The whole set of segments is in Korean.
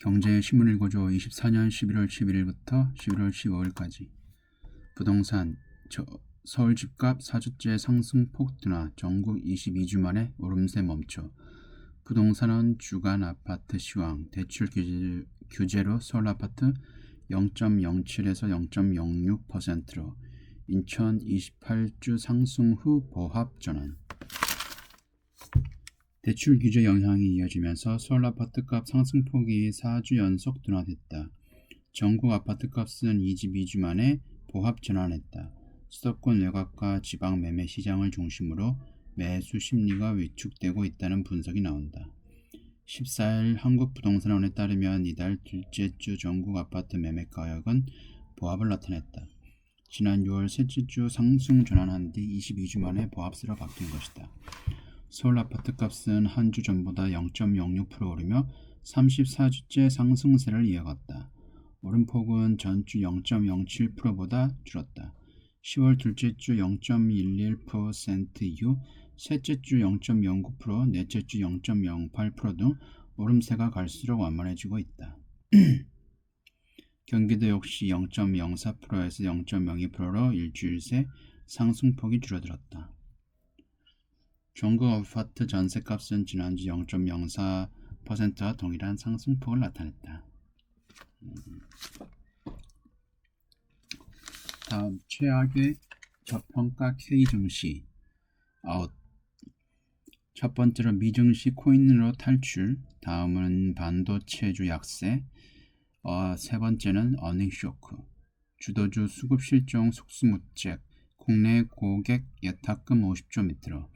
경제신문 읽어줘 24년 11월 11일부터 11월 15일까지 부동산 서울 집값 4주째 상승폭 둔화 전국 22주 만에 오름세 멈춰 부동산은 주간 아파트 시황 대출 규제로 서울 아파트 0.07에서 0.06%로 인천 28주 상승 후 보합 전환 대출 규제 영향이 이어지면서 서울 아파트값 상승폭이 4주 연속 둔화됐다. 전국 아파트값은 22주 만에 보합 전환했다. 수도권 외곽과 지방 매매 시장을 중심으로 매수 심리가 위축되고 있다는 분석이 나온다. 14일 한국부동산원에 따르면 이달 둘째 주 전국 아파트 매매 가격은 보합을 나타냈다. 지난 6월 셋째 주 상승 전환한 뒤 22주 만에 보합세로 바뀐 것이다. 서울 아파트값은 한 주 전보다 0.06% 오르며 34주째 상승세를 이어갔다. 오름폭은 전주 0.07%보다 줄었다. 10월 둘째 주 0.11% 이후 셋째 주 0.09%, 넷째 주 0.08% 등 오름세가 갈수록 완만해지고 있다. 경기도 역시 0.04%에서 0.02%로 일주일 새 상승폭이 줄어들었다. 전국 아파트 전세값은 지난주 0.04%와 동일한 상승폭을 나타냈다. 다음 최악의 저평가 K 증시 아웃. 첫 번째로 미증시 코인으로 탈출, 다음은 반도체주 약세, 세 번째는 어닝 쇼크, 주도주 수급 실종 속수무책, 국내 고객 예탁금 50조 밑으로,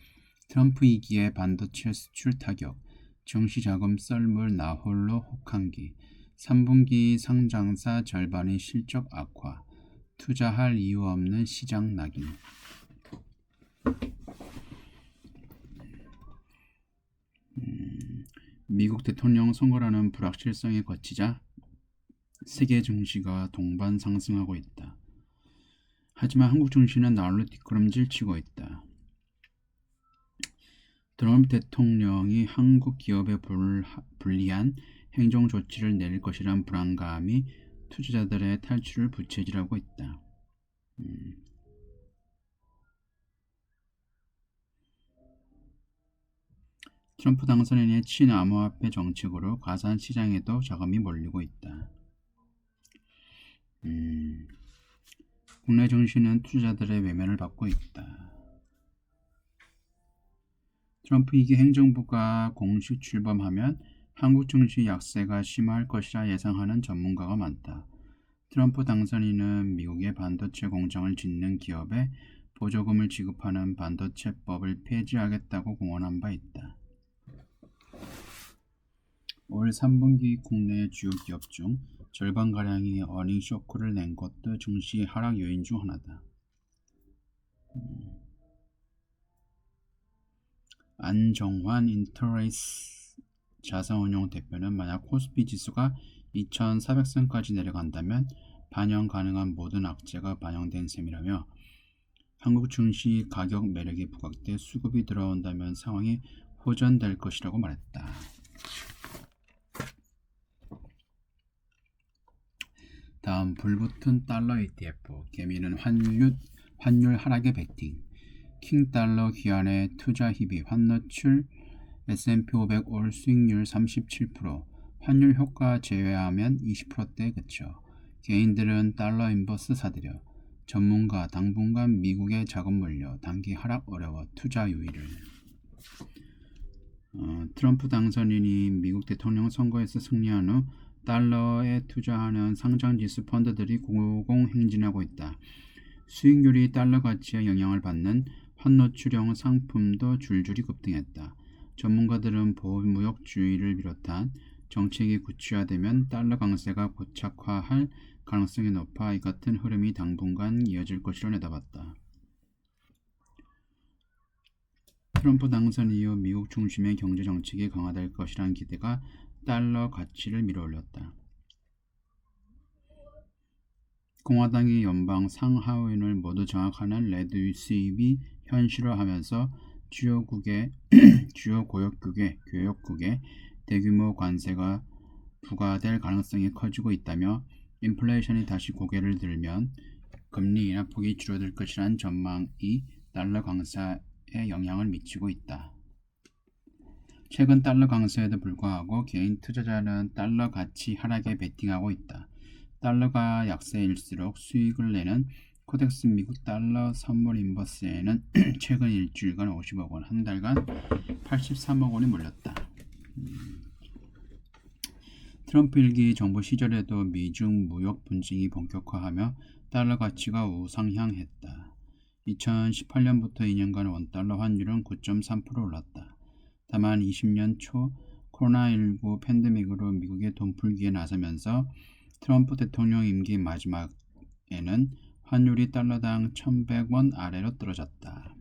트럼프 2기의 반도체 수출 타격, 정시자금 썰물 나홀로 혹한기, 3분기 상장사 절반의 실적 악화, 투자할 이유 없는 시장 낙인. 미국 대통령 선거라는 불확실성에 거치자 세계 증시가 동반 상승하고 있다. 하지만 한국 증시는 나홀로 뒷걸음질 치고 있다. 트럼프 대통령이 한국 기업에 불리한 행정 조치를 내릴 것이란 불안감이 투자자들의 탈출을 부채질하고 있다. 트럼프 당선인의 친암호화폐 정책으로 가상시장에도 자금이 몰리고 있다. 국내 증시는 투자자들의 외면을 받고 있다. 트럼프 2기 행정부가 공식 출범하면 한국 증시 약세가 심할 것이라 예상하는 전문가가 많다. 트럼프 당선인은 미국의 반도체 공장을 짓는 기업에 보조금을 지급하는 반도체법을 폐지하겠다고 공언한 바 있다. 올 3분기 국내 주요 기업 중 절반가량이 어닝 쇼크를 낸 것도 증시 하락 요인 중 하나다. 안정환 인터레이스 자산운용 대표는 만약 코스피 지수가 2400선까지 내려간다면 반영 가능한 모든 악재가 반영된 셈이라며 한국 증시 가격 매력이 부각돼 수급이 들어온다면 상황이 호전될 것이라고 말했다. 다음 불붙은 달러 ETF, 개미는 환율 하락에 베팅, 킹달러 기한의 투자 희비 환노출, S&P 500 올 수익률 37%, 환율 효과 제외하면 20%대에 그쳐 개인들은 달러 인버스 사들여, 전문가 당분간 미국에 자금 몰려 단기 하락 어려워 투자 유의를. 트럼프 당선인이 미국 대통령 선거에서 승리한 후 달러에 투자하는 상장지수 펀드들이 고공행진하고 있다. 수익률이 달러 가치에 영향을 받는 환노출형 상품도 줄줄이 급등했다. 전문가들은 보호무역주의를 비롯한 정책이 구체화되면 달러 강세가 고착화할 가능성이 높아 이 같은 흐름이 당분간 이어질 것으로 내다봤다. 트럼프 당선 이후 미국 중심의 경제 정책이 강화될 것이라는 기대가 달러 가치를 밀어올렸다. 공화당이 연방 상하원을 모두 장악하는 레드 수입이 현실화하면서 주요 교역국의 대규모 관세가 부과될 가능성이 커지고 있다며 인플레이션이 다시 고개를 들면 금리 인하폭이 줄어들 것이라는 전망이 달러 강세에 영향을 미치고 있다. 최근 달러 강세에도 불구하고 개인 투자자는 달러 가치 하락에 베팅하고 있다. 달러가 약세일수록 수익을 내는 코덱스 미국 달러 선물 인버스에는 최근 일주일간 50억 원, 한 달간 83억 원이 몰렸다. 트럼프 일기 정부 시절에도 미중 무역 분쟁이 본격화하며 달러 가치가 우상향했다. 2018년부터 2년간 원달러 환율은 9.3% 올랐다. 다만 20년 초 코로나19 팬데믹으로 미국의 돈풀기에 나서면서 트럼프 대통령 임기 마지막에는 환율이 달러당 1,100원 아래로 떨어졌다.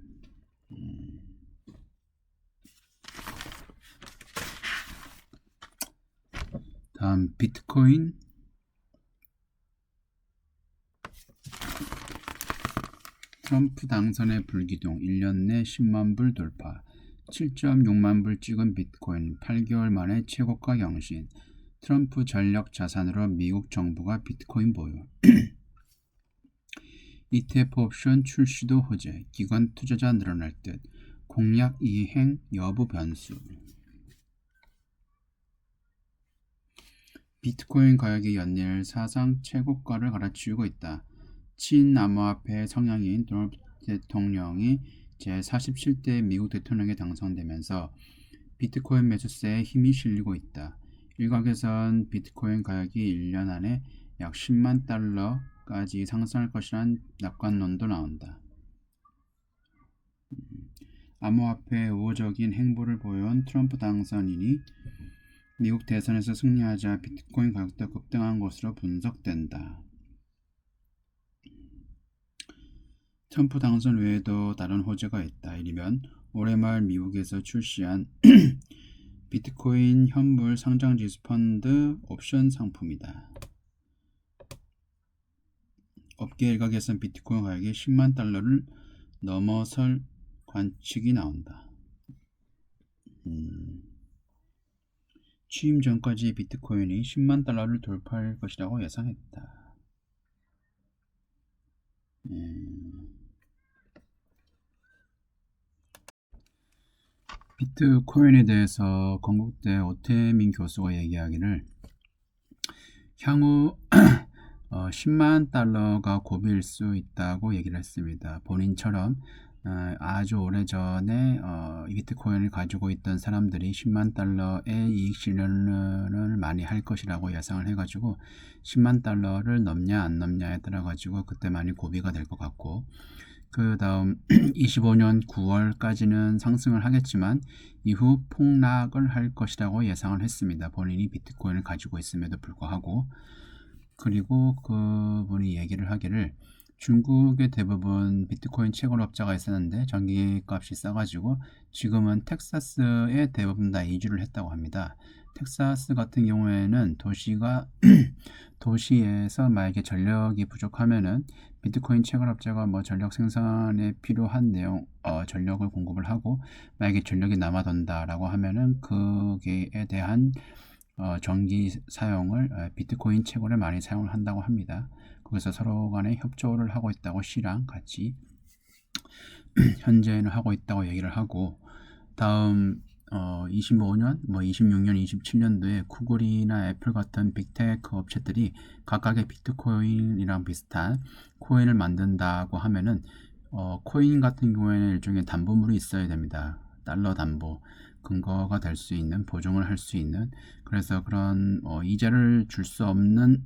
다음 비트코인. 트럼프 당선의 불기둥 1년 내 10만 불 돌파. 7.6만 불 찍은 비트코인 8개월 만에 최고가 경신. 트럼프 전력 자산으로 미국 정부가 비트코인 보유. ETF 옵션 출시도 호재. 기관 투자자 늘어날 듯. 공약 이행 여부 변수. 비트코인 가격이 연일 사상 최고가를 갈아치우고 있다. 친암호화폐 성향인 도널드 대통령이 제47대 미국 대통령에 당선되면서 비트코인 매수세에 힘이 실리고 있다. 일각에선 비트코인 가격이 1년 안에 약 10만 달러까지 상승할 것이라는 낙관론도 나온다. 암호화폐의 우호적인 행보를 보여온 트럼프 당선인이 미국 대선에서 승리하자 비트코인 가격도 급등한 것으로 분석된다. 트럼프 당선 외에도 다른 호재가 있다. 이르면 올해 말 미국에서 출시한 비트코인 현물 상장지수 펀드 옵션 상품이다. 업계 일각에선 비트코인 가격이 10만 달러를 넘어설 관측이 나온다. 취임 전까지 비트코인이 10만 달러를 돌파할 것이라고 예상했다. 비트코인에 대해서 건국대 오태민 교수가 얘기하기를 향후 10만 달러가 고비일 수 있다고 얘기를 했습니다. 본인처럼 아주 오래전에 비트코인을 가지고 있던 사람들이 10만 달러의 이익 실현을 많이 할 것이라고 예상을 해가지고 10만 달러를 넘냐 안 넘냐에 따라 가지고 그때 많이 고비가 될 것 같고, 그 다음 25년 9월까지는 상승을 하겠지만 이후 폭락을 할 것이라고 예상을 했습니다. 본인이 비트코인을 가지고 있음에도 불구하고. 그리고 그분이 얘기를 하기를 중국의 대부분 비트코인 채굴업자가 있었는데 전기값이 싸가지고 지금은 텍사스에 대부분 다 이주를 했다고 합니다. tek사스 같은 경우에는 도시에서 만약에 전력이 부족하면은 비트코인 채굴업자가 뭐 전력 생산에 필요한 전력을 공급을 하고, 만약에 전력이 남아돈다라고 하면은 그에 대한 전기 사용을 비트코인 채굴에 많이 사용을 한다고 합니다. 그래서 서로 간에 협조를 하고 있다고 시랑 같이 현재는 하고 있다고 얘기를 하고, 다음 25년, 26년, 27년도에 구글이나 애플 같은 빅테크 업체들이 각각의 비트코인이랑 비슷한 코인을 만든다고 하면은 코인 같은 경우에는 일종의 담보물이 있어야 됩니다. 달러 담보, 근거가 될 수 있는, 보증을 할 수 있는. 그래서 그런 이자를 줄 수 없는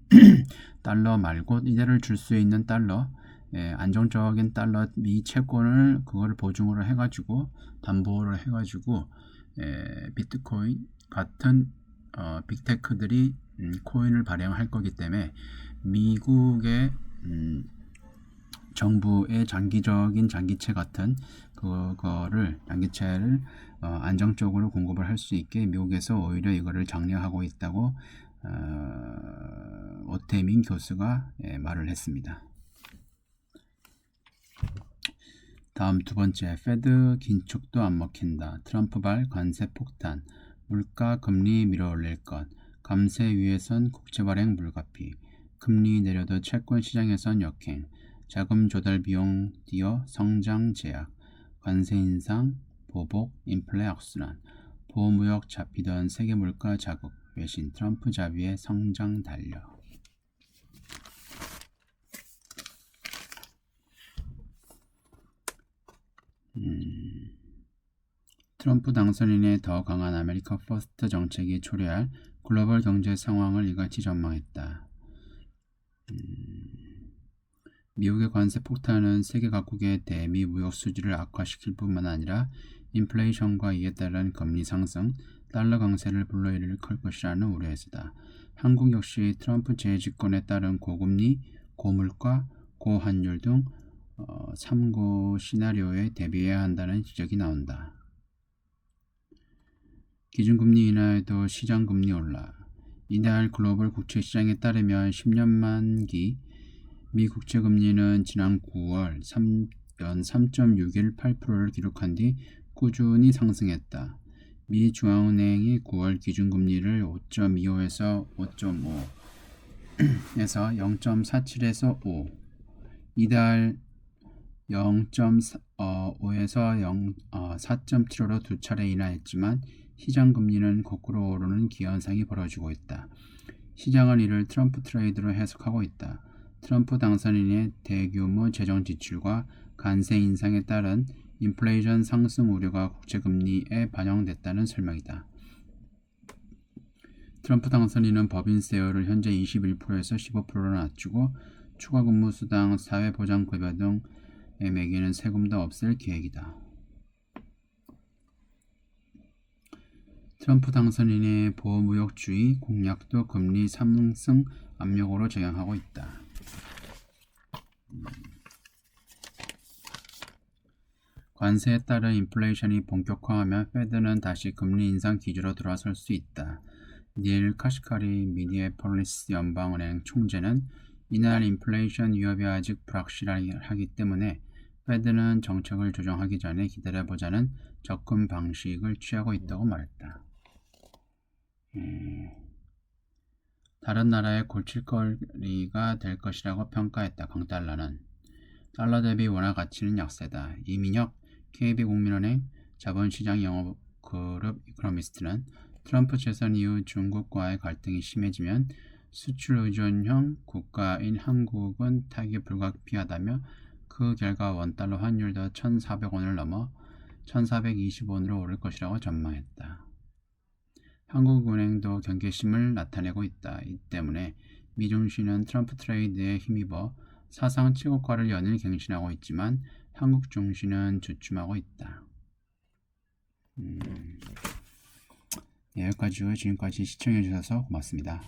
달러 말고 이자를 줄 수 있는 달러, 안정적인 달러 미 채권을 그거를 보증으로 해가지고 담보를 해가지고 비트코인 같은 빅테크들이 코인을 발행할 거기 때문에 미국의 정부의 장기적인 장기채 같은 장기채를 안정적으로 공급을 할 수 있게 미국에서 오히려 이거를 장려하고 있다고 오태민 교수가 말을 했습니다. 다음 두 번째, 페드 긴축도 안 먹힌다. 트럼프발 관세 폭탄, 물가 금리 밀어올릴 것, 감세 위에선 국채 발행 불가피, 금리 내려도 채권 시장에선 역행, 자금 조달 비용 뛰어 성장 제약, 관세 인상, 보복, 인플레 악순환, 보호무역 잡히던 세계 물가 자극, 외신 트럼프 자비의 성장 달려. 트럼프 당선인의 더 강한 아메리카 퍼스트 정책이 초래할 글로벌 경제 상황을 이같이 전망했다. 미국의 관세 폭탄은 세계 각국의 대미 무역 수지를 악화시킬 뿐만 아니라 인플레이션과 이에 따른 금리 상승, 달러 강세를 불러일으킬 것이라는 우려에서다. 한국 역시 트럼프 재집권에 따른 고금리, 고물가, 고환율 등 3고 시나리오에 대비해야 한다는 지적이 나온다. 기준금리 인하에도 시장금리 올라. 이달 글로벌 국채시장에 따르면 10년 만기 미 국채금리는 지난 9월 연 3.618%를 기록한 뒤 꾸준히 상승했다. 미 중앙은행이 9월 기준금리를 5.25에서 5.5에서 0.47에서 5, 이달 0.5에서 4.75로 두 차례 인하했지만 시장금리는 거꾸로 오르는 기현상이 벌어지고 있다. 시장은 이를 트럼프 트레이드로 해석하고 있다. 트럼프 당선인의 대규모 재정 지출과 관세 인상에 따른 인플레이션 상승 우려가 국채금리에 반영됐다는 설명이다. 트럼프 당선인은 법인세율을 현재 21%에서 15%로 낮추고 추가 근무 수당, 사회보장급여 등에 매기는 세금도 없앨 계획이다. 트럼프 당선인의 보호무역주의 공약도 금리 상승 압력으로 작용하고 있다. 관세에 따른 인플레이션이 본격화하면 페드는 다시 금리 인상 기조로 돌아설 수 있다. 닐 카시카리 미니애폴리스 연방은행 총재는 이날 인플레이션 위협이 아직 불확실하기 때문에 페드는 정책을 조정하기 전에 기다려보자는 접근 방식을 취하고 있다고 말했다. 다른 나라의 골칫거리가 될 것이라고 평가했다. 강달러는 달러 대비 원화 가치는 약세다. 이민혁 KB국민은행 자본시장 영업그룹 이코노미스트는 트럼프 재선 이후 중국과의 갈등이 심해지면 수출 의존형 국가인 한국은 타격이 불가피하다며 그 결과 원달러 환율도 1,400원을 넘어 1,420원으로 오를 것이라고 전망했다. 한국은행도 경계심을 나타내고 있다. 이 때문에 미중시는 트럼프 트레이드에 힘입어 사상 최고가를 연일 갱신하고 있지만 한국 증시는 주춤하고 있다. 여기까지고요. 지금까지 시청해주셔서 고맙습니다.